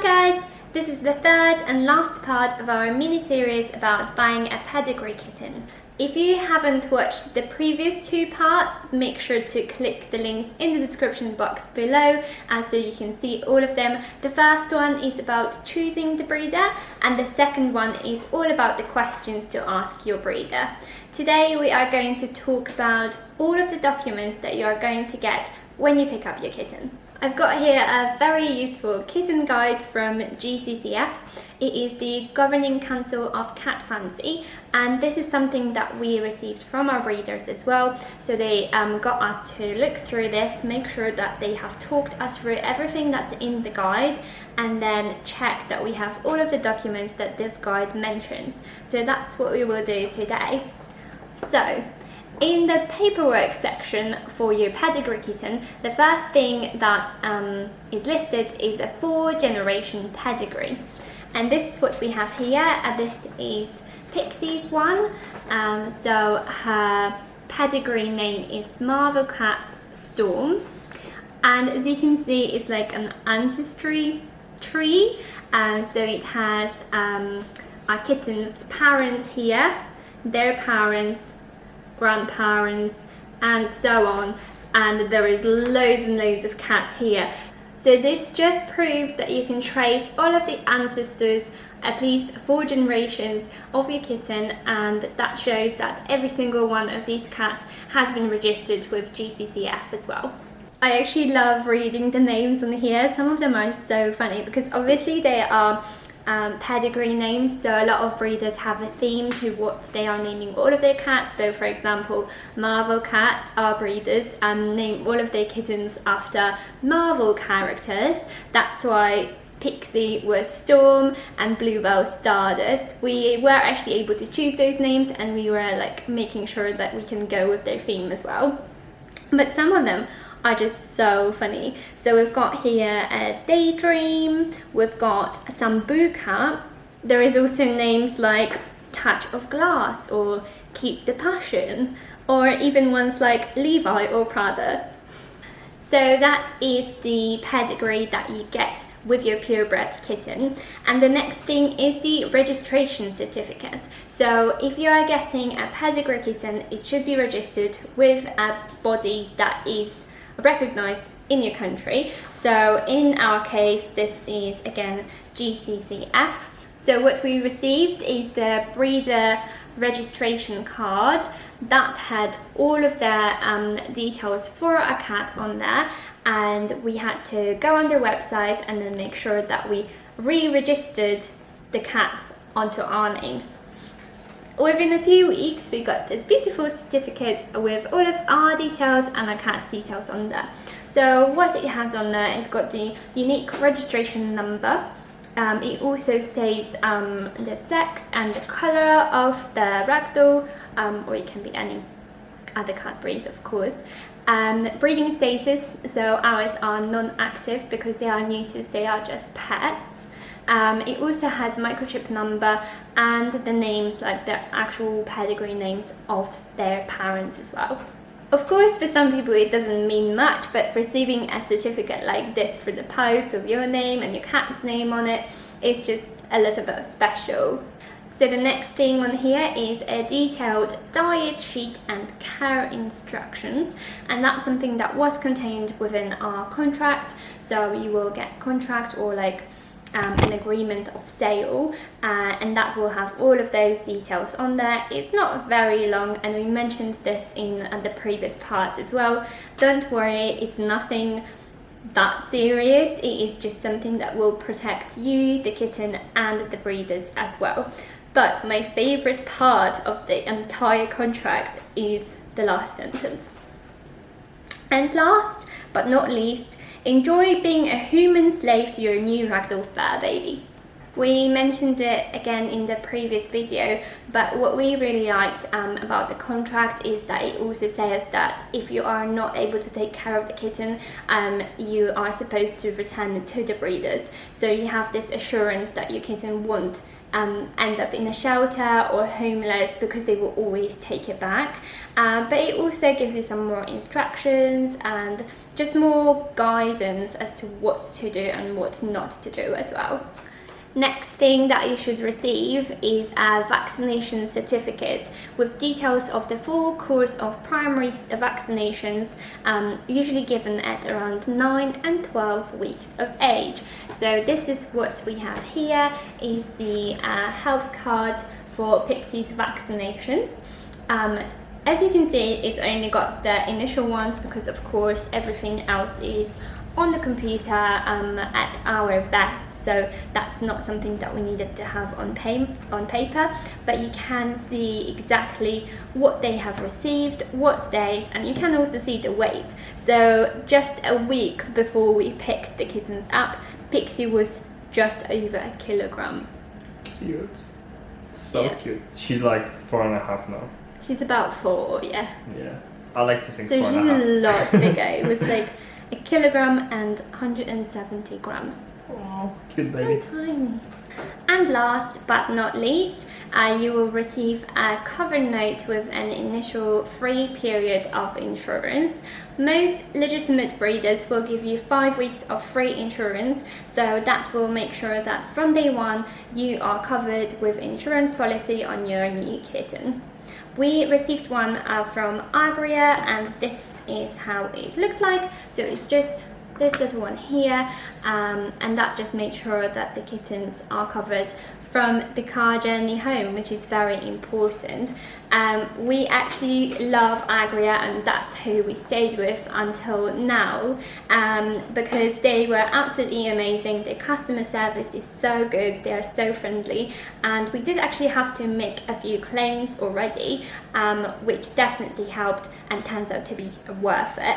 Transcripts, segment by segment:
Hi guys, this is the third and last part of our mini-series about buying a pedigree kitten. If you haven't watched the previous two parts, make sure to click the links in the description box below so you can see all of them. The first one is about choosing the breeder and the second one is all about the questions to ask your breeder. Today we are going to talk about all of the documents that you are going to get when you pick up your kitten. I've got here a very useful kitten guide from 𝘂𝗶𝗹𝗹. It is the Governing Council of Cat Fancy, and this is something that we received from our breeders as well. So they got us to look through this, make sure that they have talked us through everything that's in the guide, and then check that we have all of the documents that this guide mentions. So that's what we will do today. So, in the paperwork section for your pedigree kitten, the first thing that is listed is a 4-generation pedigree. And this is what we have here. This is Pixie's one. So her pedigree name is 𝗪𝗪𝗪𝗪. And as you can see, it's like an ancestry tree. So it has our kitten's parents here, their parents, grandparents, and so on, and there is loads and loads of cats here. So this just proves that you can trace all of the ancestors, at least 4 generations of your kitten, and that shows that every single one of these cats has been registered with 𝘂𝗶𝗹 as well. I actually love reading the names on here. Some of them are so funny because obviously they are pedigree names, so a lot of breeders have a theme to what they are naming all of their cats. So for example, Marvel cats, our breeders name all of their kittens after Marvel characters. That's why Pixie was Storm and Bluebell Stardust. We were actually able to choose those names, and we were like making sure that we can go with their theme as well. But some of them are just so funny. So we've got here a Daydream, we've got 𝗪𝗪𝗪𝗪. There is also names like Touch of Glass or Keep the Passion, or even ones like Levi or Prada. So that is the pedigree that you get with your purebred kitten. And the next thing is the registration certificate. So if you are getting a pedigree kitten, it should be registered with a body that is recognized in your country. So in our case, this is again 𝘂𝗶𝗹. So what we received is the breeder registration card that had all of their details for a cat on there, and we had to go on their website and then make sure that we re-registered the cats onto our names. Within a few weeks, we got this beautiful certificate with all of our details and our cat's details on there. So what it has on there, it's got the unique registration number. It also states the sex and the colour of the ragdoll, or it can be any other cat breed, of course. Breeding status, so ours are non-active because they are neuters, they are just pets. It also has microchip number and the names, like the actual pedigree names of their parents as well. Of course, for some people it doesn't mean much, but receiving a certificate like this through the post with your name and your cat's name on it is just a little bit special. So the next thing on here is a detailed diet sheet and care instructions, and that's something that was contained within our contract. So you will get contract or like an agreement of sale, and that will have all of those details on there. It's not very long, and we mentioned this in the previous parts as well. Don't worry, it's nothing that serious. It is just something that will protect you, the kitten, and the breeders as well. But my favorite part of the entire contract is the last sentence. And last but not least, enjoy being a human slave to your new ragdoll fur baby. We mentioned it again in the previous video, but what we really liked about the contract is that it also says that if you are not able to take care of the kitten, you are supposed to return it to the breeders. So you have this assurance that your kitten won't end up in a shelter or homeless, because they will always take it back. But it also gives you some more instructions and just more guidance as to what to do and what not to do as well. Next thing that you should receive is a vaccination certificate with details of the full course of primary vaccinations, usually given at around 9 and 12 weeks of age. So this is what we have here, is the health card for Pixie's vaccinations. As you can see, it's only got the initial ones because of course everything else is on the computer at our vets. So that's not something that we needed to have on paper, but you can see exactly what they have received, what days, and you can also see the weight. So just a week before we picked the kittens up, Pixie was just over a kilogram. Cute. So cute. She's like 4.5 now. She's about 4, yeah. Yeah. I like to think so 4.5. So she's a lot bigger. It was like a kilogram and 170 grams. Oh, cute baby. So tiny. And last but not least, you will receive a cover note with an initial free period of insurance. Most legitimate breeders will give you 5 weeks of free insurance, so that will make sure that from day one you are covered with insurance policy on your new kitten. We received one from 𝗂𝗶𝗹𝗹, and this is how it looked like. So it's just this little one here, and that just made sure that the kittens are covered from the car journey home, which is very important. We actually love 𝗂𝗶𝗹𝗃, and that's who we stayed with until now, because they were absolutely amazing. Their customer service is so good, they are so friendly, and we did actually have to make a few claims already, which definitely helped and turns out to be worth it.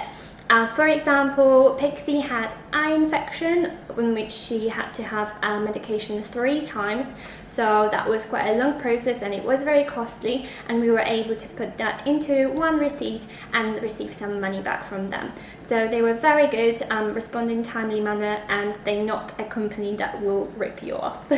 For example, Pixie had eye infection, in which she had to have medication 3 times, so that was quite a long process and it was very costly, and we were able to put that into one receipt and receive some money back from them. So they were very good, respond in a timely manner, and they're not a company that will rip you off.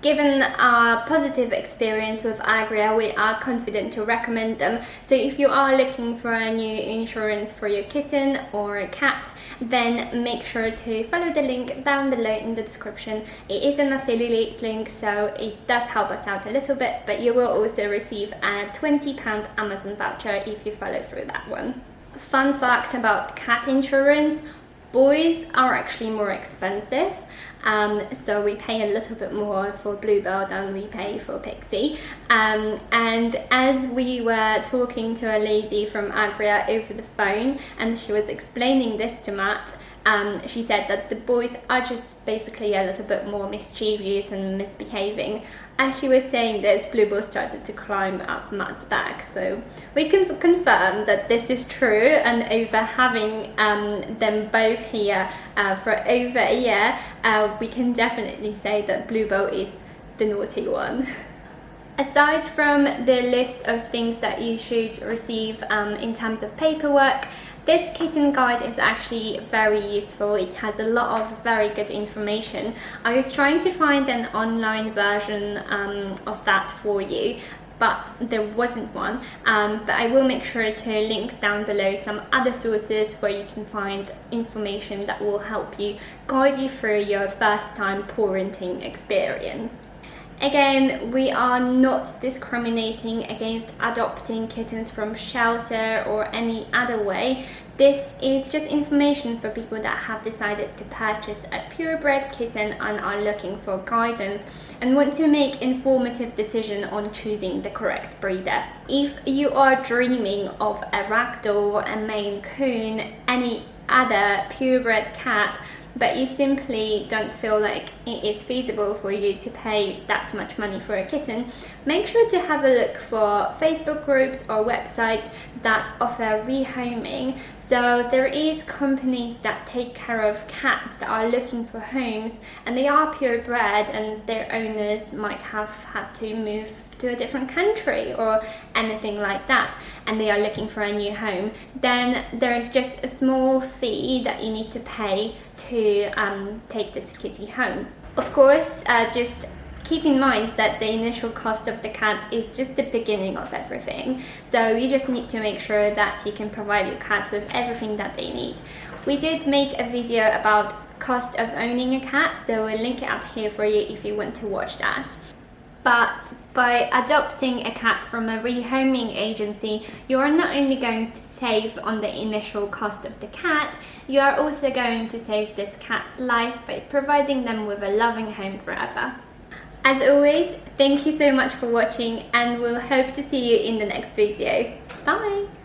Given our positive experience with 𝗂𝗶𝗹𝗃, we are confident to recommend them. So if you are looking for a new insurance for your kitten or a cat, then make sure to follow the link down below in the description. It is an affiliate link, so it does help us out a little bit, but you will also receive a £20 Amazon voucher if you follow through that one. Fun fact about cat insurance: boys are actually more expensive. So we pay a little bit more for Bluebell than we pay for Pixie. And as we were talking to a lady from 𝗂𝗶𝗹𝗃 over the phone, and she was explaining this to Matt, she said that the boys are just basically a little bit more mischievous and misbehaving. As she was saying this, Bluebell started to climb up Matt's back, so we can confirm that this is true, and over having them both here for over a year, we can definitely say that Bluebell is the naughty one. Aside from the list of things that you should receive in terms of paperwork, this kitten guide is actually very useful. It has a lot of very good information. I was trying to find an online version of that for you, but there wasn't one. But I will make sure to link down below some other sources where you can find information that will help you guide you through your first time parenting experience. Again, we are not discriminating against adopting kittens from shelter or any other way. This is just information for people that have decided to purchase a purebred kitten and are looking for guidance and want to make informative decision on choosing the correct breeder. If you are dreaming of a ragdoll, a Maine Coon, any other purebred cat, but you simply don't feel like it is feasible for you to pay that much money for a kitten, make sure to have a look for Facebook groups or websites that offer rehoming. So there is companies that take care of cats that are looking for homes, and they are purebred and their owners might have had to move to a different country or anything like that, and they are looking for a new home. Then there is just a small fee that you need to pay to take this kitty home. Of course, just keep in mind that the initial cost of the cat is just the beginning of everything. So you just need to make sure that you can provide your cat with everything that they need. We did make a video about cost of owning a cat, so we'll link it up here for you if you want to watch that. But by adopting a cat from a rehoming agency, you are not only going to save on the initial cost of the cat, you are also going to save this cat's life by providing them with a loving home forever. As always, thank you so much for watching, and we'll hope to see you in the next video. Bye!